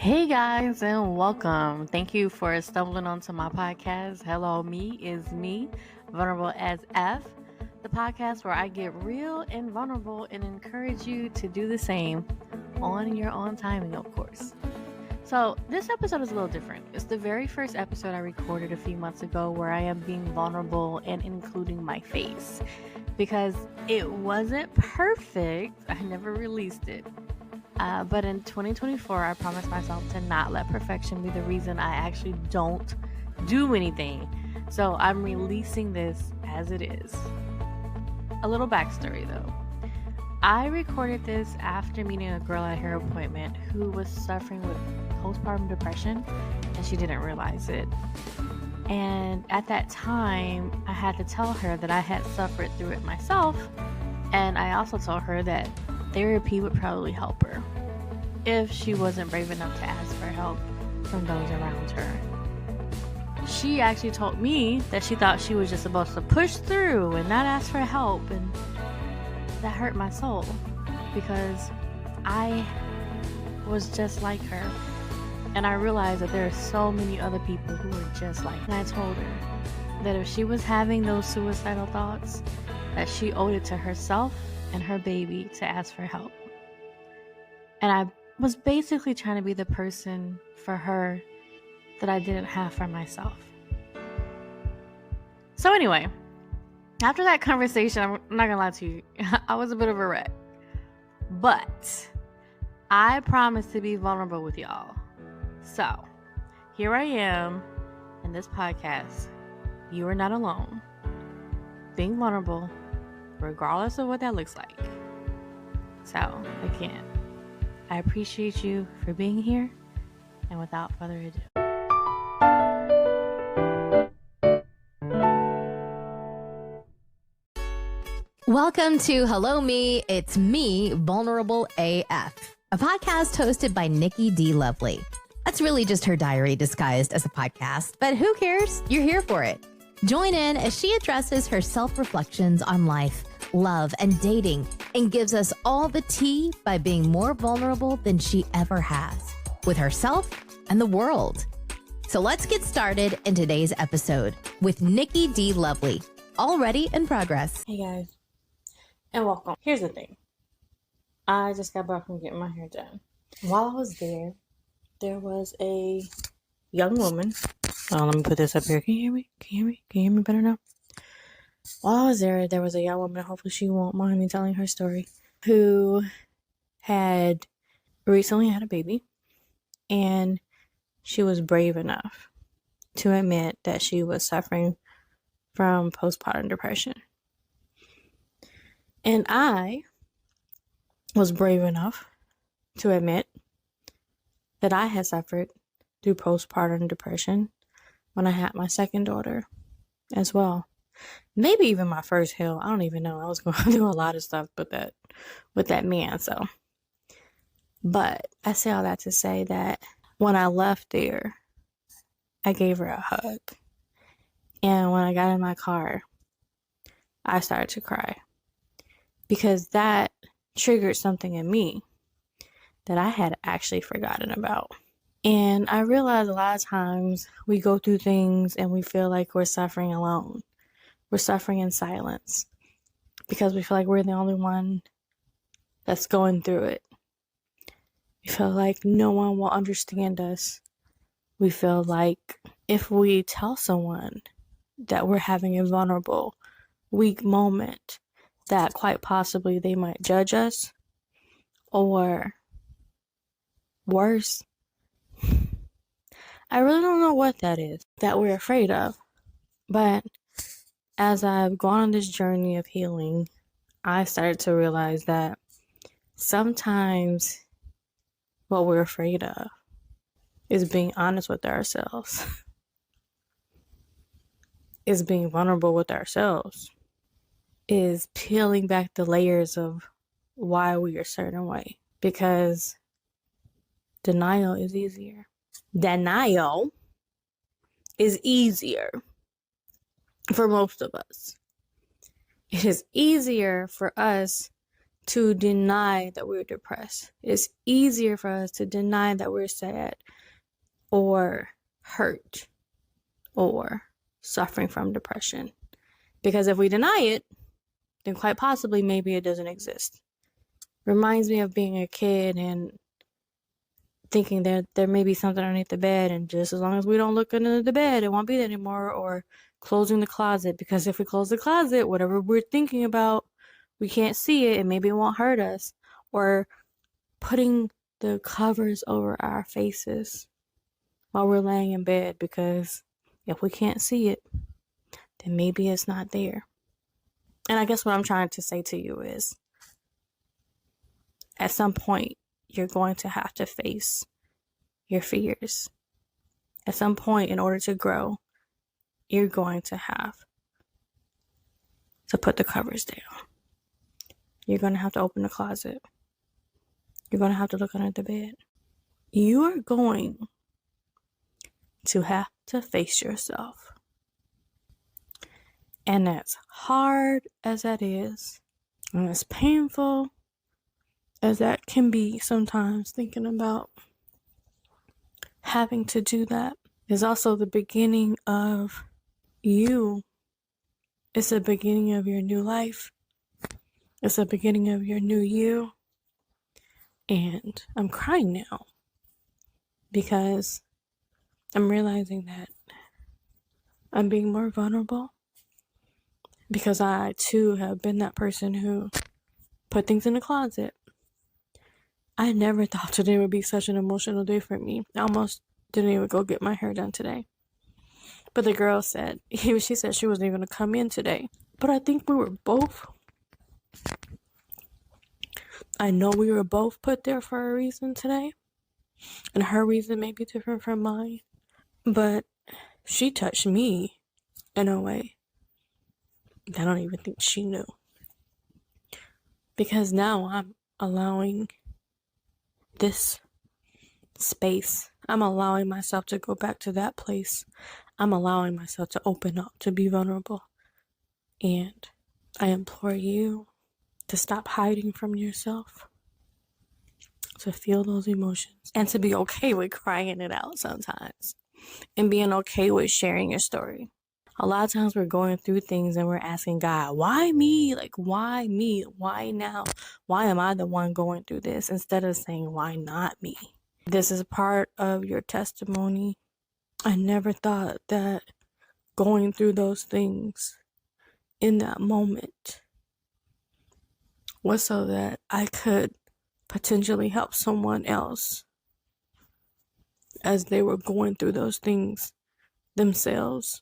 Hey guys, and welcome. Thank you for stumbling onto my podcast. Hello, me is me, vulnerable as F, the podcast where I get real and vulnerable and encourage you to do the same on your own timing, of course. So, this episode is a little different. It's the very first episode I recorded a few months ago where I am being vulnerable and including my face because it wasn't perfect. I never released it. But in 2024, I promised myself to not let perfection be the reason I actually don't do anything. So I'm releasing this as it is. A little backstory though. I recorded this after meeting a girl at a hair appointment who was suffering with postpartum depression and she didn't realize it. And at that time, I had to tell her that I had suffered through it myself. And I also told her that therapy would probably help her if she wasn't brave enough to ask for help from those around her. She actually told me that she thought she was just supposed to push through and not ask for help, and that hurt my soul because I was just like her. And I realized that there are so many other people who are just like her. And I told her that if she was having those suicidal thoughts, that she owed it to herself and her baby to ask for help. And I was basically trying to be the person for her that I didn't have for myself. So anyway, after that conversation, I'm not gonna lie to you, I was a bit of a wreck. But I promised to be vulnerable with y'all. So here I am in this podcast. You are not alone. Being vulnerable, regardless of what that looks like. So, again, I appreciate you for being here, and without further ado. Welcome to Hello Me, It's Me, Vulnerable AF, a podcast hosted by Nikki D. Lovely. That's really just her diary disguised as a podcast, but who cares? You're here for it. Join in as she addresses her self-reflections on life, love, and dating, and gives us all the tea by being more vulnerable than she ever has, with herself and the world. So let's get started in today's episode with Nikki D. Lovely, already in progress. Hey guys, and welcome. Here's the thing. I just got back from getting my hair done. While I was there was a young woman. Oh, let me put this up here. Can you hear me? Can you hear me better now? While I was there was a young woman, hopefully she won't mind me telling her story, who had recently had a baby, and she was brave enough to admit that she was suffering from postpartum depression. And I was brave enough to admit that I had suffered through postpartum depression when I had my second daughter as well. Maybe even my first hill. I don't even know. I was going through a lot of stuff with that man. But I say all that to say that when I left there, I gave her a hug. And when I got in my car, I started to cry. Because that triggered something in me that I had actually forgotten about. And I realized a lot of times we go through things and we feel like we're suffering alone. We're suffering in silence because we feel like we're the only one that's going through it. We feel like no one will understand us. We feel like if we tell someone that we're having a vulnerable, weak moment, that quite possibly they might judge us, or worse, I really don't know what that is that we're afraid of. But as I've gone on this journey of healing, I started to realize that sometimes what we're afraid of is being honest with ourselves, is being vulnerable with ourselves, is peeling back the layers of why we are a certain way. Because denial is easier. Denial is easier for most of us. It is easier for us to deny that we're depressed. It's easier for us to deny that we're sad or hurt or suffering from depression. Because if we deny it, then quite possibly maybe it doesn't exist. Reminds me of being a kid and thinking that there may be something underneath the bed, and just as long as we don't look under the bed, it won't be there anymore. Or closing the closet, because if we close the closet, whatever we're thinking about, we can't see it and maybe it won't hurt us. Or putting the covers over our faces while we're laying in bed, because if we can't see it, then maybe it's not there. And I guess what I'm trying to say to you is, at some point, you're going to have to face your fears. At some point, in order to grow, you're going to have to put the covers down. You're going to have to open the closet. You're going to have to look under the bed. You are going to have to face yourself. And as hard as that is, and as painful as that can be sometimes, thinking about having to do that, is also the beginning of you. It's the beginning of your new life. It's the beginning of your new you. And I'm crying now because I'm realizing that I'm being more vulnerable, because I too have been that person who put things in the closet. I never thought today would be such an emotional day for me. I almost didn't even go get my hair done today. But the girl said, she said she wasn't even going to come in today. But I think we were both, I know we were both put there for a reason today. And her reason may be different from mine. But she touched me in a way that I don't even think she knew. Because now I'm allowing this space. I'm allowing myself to go back to that place. I'm allowing myself to open up, to be vulnerable. And I implore you to stop hiding from yourself, to feel those emotions, and to be okay with crying it out sometimes, and being okay with sharing your story. A lot of times we're going through things and we're asking God, why me? Like, why me? Why now? Why am I the one going through this? Instead of saying, why not me? This is part of your testimony. I never thought that going through those things in that moment was so that I could potentially help someone else as they were going through those things themselves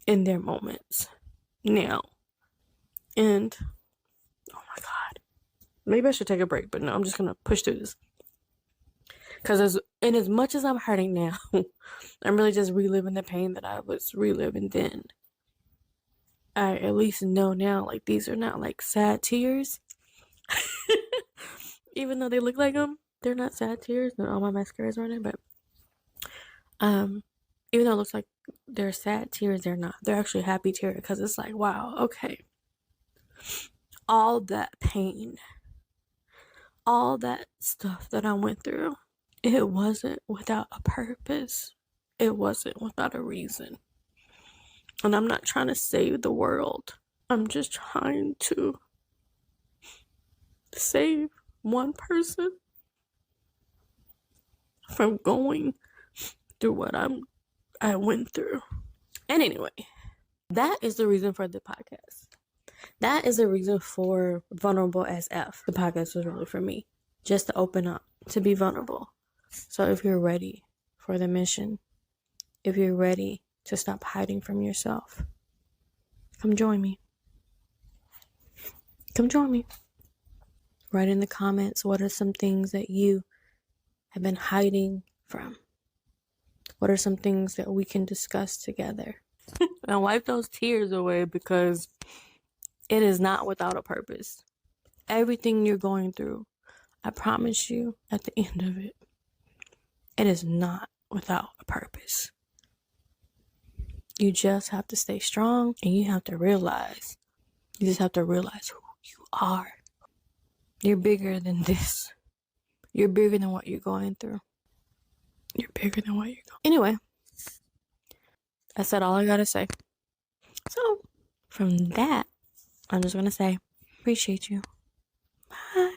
in their moments now. And oh my God, maybe I should take a break, but no, I'm just gonna push through this, because as much as I'm hurting now, I'm really just reliving the pain that I was reliving then. I at least know now, like, these are not like sad tears. Even though they look like them, they're not sad tears. All my mascara's running, but even though it looks like they're sad tears, they're not. They're actually happy tears, because it's like, wow, okay. All that pain, all that stuff that I went through, it wasn't without a purpose. It wasn't without a reason. And I'm not trying to save the world. I'm just trying to save one person from going through what I went through. And anyway, that is the reason for the podcast. That is the reason for Vulnerable as F. The podcast was really for me, just to open up, to be vulnerable. So if you're ready for the mission, if you're ready to stop hiding from yourself, come join me. Come join me. Write in the comments, what are some things that you have been hiding from? What are some things that we can discuss together? And wipe those tears away, because it is not without a purpose. Everything you're going through, I promise you, at the end of it, it is not without a purpose. You just have to stay strong, and you just have to realize You are. You're bigger than this. You're bigger than what you're going through. You're bigger than what you're going. Anyway, I said all I gotta say. So, from that, I'm just gonna say, appreciate you.